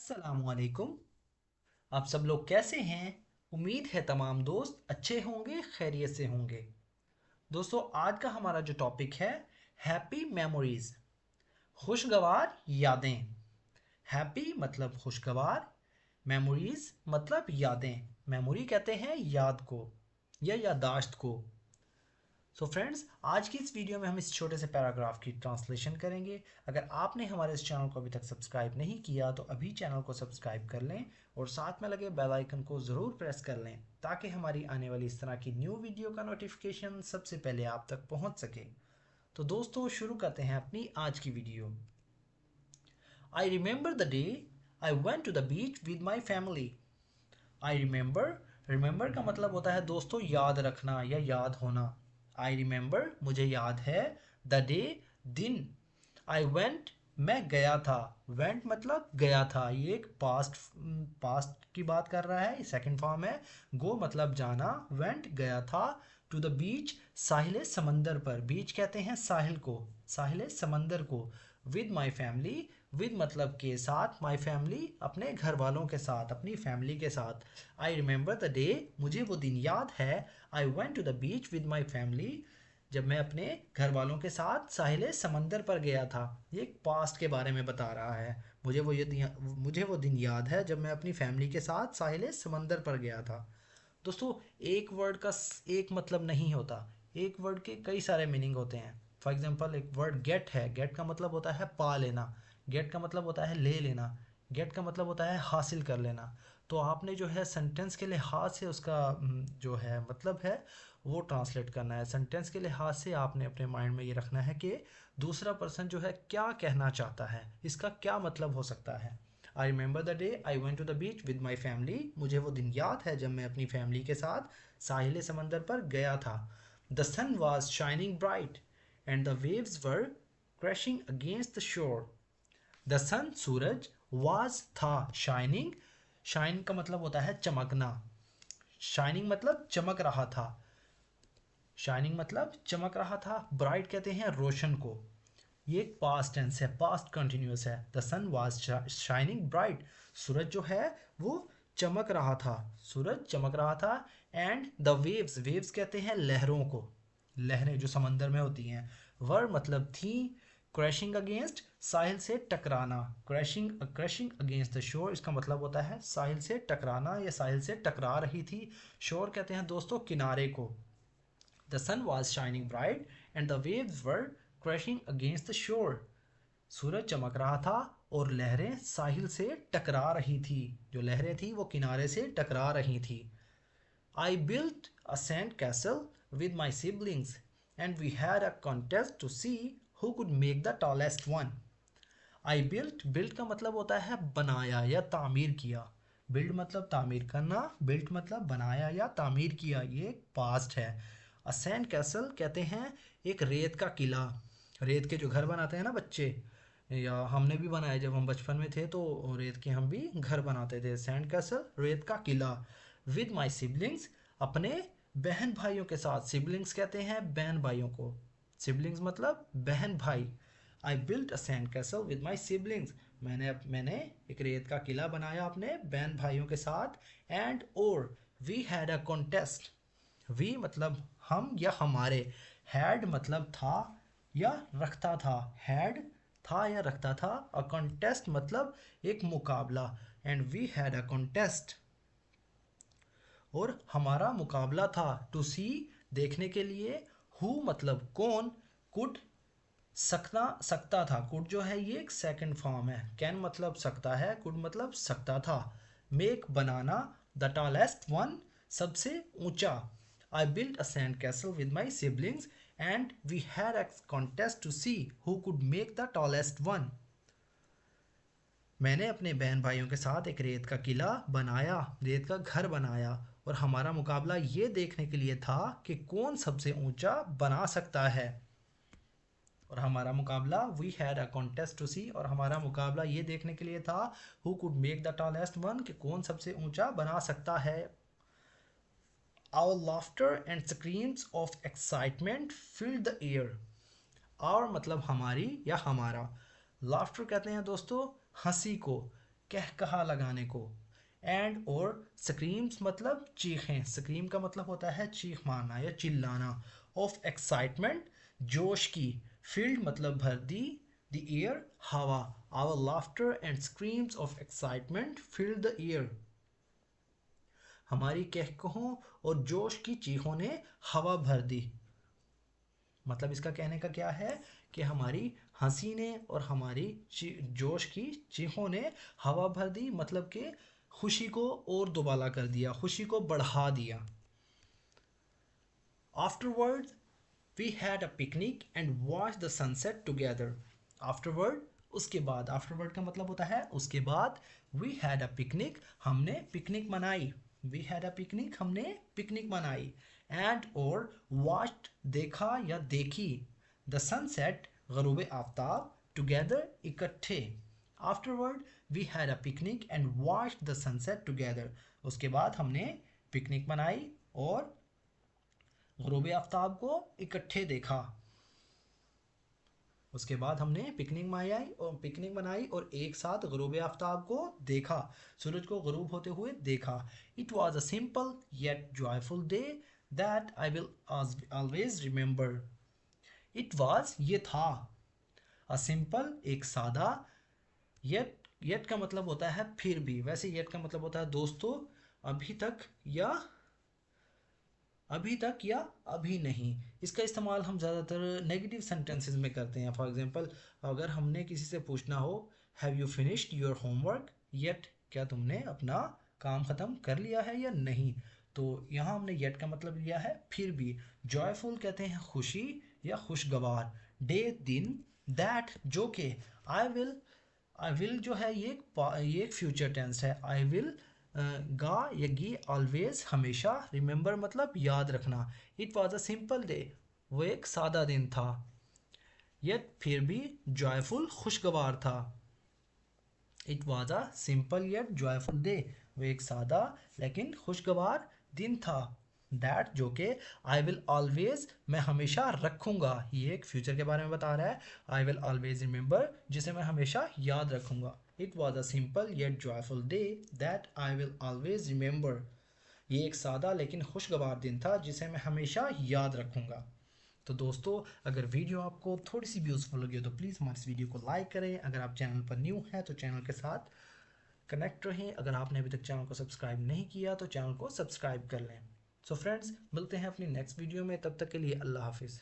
अस्सलामुअलैकुम। आप सब लोग कैसे हैं? उम्मीद है तमाम दोस्त अच्छे होंगे, खैरियत से होंगे। दोस्तों, आज का हमारा जो टॉपिक है, हैप्पी मेमोरीज, खुशगवार यादें। हैप्पी मतलब खुशगवार, मेमोरीज मतलब यादें। मेमोरी कहते हैं याद को या यादाश्त को। सो फ्रेंड्स, आज की इस वीडियो में हम इस छोटे से पैराग्राफ की ट्रांसलेशन करेंगे। अगर आपने हमारे इस चैनल को अभी तक सब्सक्राइब नहीं किया तो अभी चैनल को सब्सक्राइब कर लें और साथ में लगे बेल आइकन को ज़रूर प्रेस कर लें ताकि हमारी आने वाली इस तरह की न्यू वीडियो का नोटिफिकेशन सबसे पहले आप तक पहुंच सके। तो दोस्तों, शुरू करते हैं अपनी आज की video. I remember the day I went to the beach with my family. I remember, remember का मतलब होता है दोस्तों याद रखना या याद होना। आई रिमेंबर मुझे याद है, द डे दिन, आई वेंट मैं गया था। वेंट मतलब गया था, ये एक पास्ट की बात कर रहा है, सेकंड फॉर्म है। गो मतलब जाना, वेंट गया था। टू द बीच साहिल समंदर पर, बीच कहते हैं साहिल को, साहिल समंदर को। विद माई फैमिली, विद मतलब के साथ, माई फैमिली अपने घर वालों के साथ, अपनी फैमिली के साथ। आई रिमेंबर द डे मुझे वो दिन याद है, I went to the beach with my family जब मैं अपने घर वालों के साथ साहिल समंदर पर गया था। ये एक पास्ट के बारे में बता रहा है। मुझे वो दिन याद है जब मैं अपनी फैमिली के साथ साहिल समंदर पर गया था। दोस्तों, एक वर्ड का एक मतलब नहीं होता, एक वर्ड के कई सारे मीनिंग होते हैं। फॉर एग्जांपल, एक वर्ड गेट है, गेट का मतलब होता है पा लेना, गेट का मतलब होता है ले लेना, गेट का मतलब होता है हासिल कर लेना। तो आपने जो है सेंटेंस के लिहाज से उसका जो है मतलब है वो ट्रांसलेट करना है। सेंटेंस के लिहाज से आपने अपने माइंड में ये रखना है कि दूसरा पर्सन जो है क्या कहना चाहता है, इसका क्या मतलब हो सकता है। I remember the day I went to the beach with my family, मुझे वो दिन याद है जब मैं अपनी फैमिली के साथ साहिल समंदर पर गया था। The sun was shining bright and the waves were crashing against the shore. The sun सूरज, वाज था, शाइनिंग, शाइन का मतलब होता है चमकना, शाइनिंग मतलब चमक रहा था, शाइनिंग मतलब चमक रहा था। ब्राइट कहते हैं रोशन को, ये एक पास्ट टेंस है, पास्ट कंटिन्यूअस है। The sun was shining bright, सूरज जो है वो चमक रहा था, सूरज चमक रहा था। एंड द वेव्स, वेव्स कहते हैं लहरों को, लहरें जो समंदर में होती हैं। वर मतलब थी, क्रैशिंग अगेंस्ट साहिल से टकराना, crashing crashing against the shore, इसका मतलब होता है साहिल से टकराना या साहिल से टकरा रही थी। शोर कहते हैं दोस्तों किनारे को। The sun was shining bright and the waves were crashing against the shore, सूरज चमक रहा था और लहरें साहिल से टकरा रही थी, जो लहरें थी वो किनारे से टकरा रही थी। I built a sand castle with my siblings and we had a contest to see who could make the tallest one. I built, built का मतलब होता है बनाया या तामीर किया। बिल्ड मतलब तामीर करना, बिल्ट मतलब बनाया या तामीर किया, ये पास्ट है। अ सैंड कैसल कहते हैं एक रेत का किला, रेत के जो घर बनाते हैं ना बच्चे, या हमने भी बनाया जब हम बचपन में थे तो रेत के हम भी घर बनाते थे। सैंड कैसल रेत का किला। विद माई सिबलिंग्स अपने बहन भाइयों के साथ, सिबलिंग्स कहते हैं बहन भाइयों को, सिबलिंग्स मतलब बहन भाई। आई built a sand castle with my siblings, मैंने एक रेत का किला बनाया अपने बहन भाइयों के साथ। एंड और we had a contest, we मतलब हम या हमारे, हैड मतलब था या रखता था, हैड था या रखता था। अ कॉन्टेस्ट मतलब एक मुकाबला, and we had a contest और हमारा मुकाबला था। टू सी देखने के लिए, हु मतलब कौन, कुड सकता सकता था, कुड जो है ये एक सेकंड फॉर्म है, कैन मतलब सकता है, कुड मतलब सकता था। मेक बनाना, द टॉलेस्ट वन सबसे ऊंचा। I built a sand castle with my siblings and we had a contest to see who could make the tallest one. मैंने अपने बहन भाइयों के साथ एक रेत का किला बनाया, रेत का घर बनाया, और हमारा मुकाबला ये देखने के लिए था कि कौन सबसे ऊंचा बना सकता है। और हमारा मुकाबला, we had a contest to see, और हमारा मुकाबला ये देखने के लिए था who could make the tallest one, कि कौन सबसे ऊंचा बना सकता है। Our laughter and screams of excitement filled the air. और मतलब हमारी या हमारा, लाफ्टर कहते हैं दोस्तों हंसी को, कह कहा लगाने को। एंड और स्क्रीम्स मतलब चीखें, स्क्रीम का मतलब होता है चीख मारना या चिल्लाना। ऑफ एक्साइटमेंट जोश की। फील्ड मतलब भर दी, द एयर हवा। Our laughter and screams of excitement filled the air. हमारी कहकहों और जोश की चीखों ने हवा भर दी। मतलब इसका कहने का क्या है कि हमारी हंसी ने और हमारी जोश की चीखों ने हवा भर दी, मतलब कि खुशी को और दुबाला कर दिया, खुशी को बढ़ा दिया। Afterward we had a picnic and watch the sunset together. Afterward उसके बाद, आफ्टरवर्ड का मतलब होता है उसके बाद। वी हैड अ पिकनिक हमने पिकनिक मनाई। वी हैड अ पिकनिक हमने पिकनिक मनाई। एंड और वॉच्ड देखा या देखी। द सनसेट गरूब आफ्ताब टुगेदर इकट्ठे। Afterward we had a picnic and watched the sunset together. उसके बाद हमने पिकनिक मनाई और गरूब आफ्ताब को इकट्ठे देखा। उसके बाद हमने पिकनिक मनाई और एक साथ गरूब आफ्ताब को देखा, सूरज को गरूब होते हुए देखा। It was a simple yet joyful day that I will always remember. It was ये था, अ सिंपल एक सादा, येट का मतलब होता है फिर भी, वैसे येट का मतलब होता है दोस्तों अभी तक या अभी नहीं। इसका इस्तेमाल हम ज़्यादातर नेगेटिव सेंटेंसेस में करते हैं। फॉर एग्जांपल अगर हमने किसी से पूछना हो have you finished your homework yet, क्या तुमने अपना काम ख़त्म कर लिया है या नहीं, तो यहाँ हमने येट का मतलब लिया है फिर भी। जॉयफुल कहते हैं खुशी या खुशगवार। डे दिन। दैट जो कि। आई विल जो है ये एक फ्यूचर टेंस है। आई विल गा या गी ऑलवेज हमेशा। रिमेंबर मतलब याद रखना। It was a simple day वो एक सादा दिन था। येट फिर भी जॉयफुल खुशगवार था। It was a simple yet joyful day वो एक सादा लेकिन खुशगवार दिन था। दैट जो कि। आई विल ऑलवेज मैं हमेशा रखूंगा, ये एक फ्यूचर के बारे में बता रहा है। आई विल ऑलवेज रिमेंबर जिसे मैं हमेशा याद रखूंगा। It was a simple yet joyful day that I will always remember. ये एक सादा लेकिन खुशगवार दिन था जिसे मैं हमेशा याद रखूंगा। तो दोस्तों अगर वीडियो आपको थोड़ी सी भी यूज़फुल लगी हो तो प्लीज़ हमारे इस वीडियो को लाइक करें। अगर आप चैनल पर न्यू हैं तो चैनल के साथ कनेक्ट रहें। अगर आपने अभी तक चैनल को सब्सक्राइब नहीं किया तो चैनल को सब्सक्राइब कर लें। सो फ्रेंड्स मिलते हैं अपनी नेक्स्ट वीडियो में, तब तक के लिए अल्लाह हाफिज़।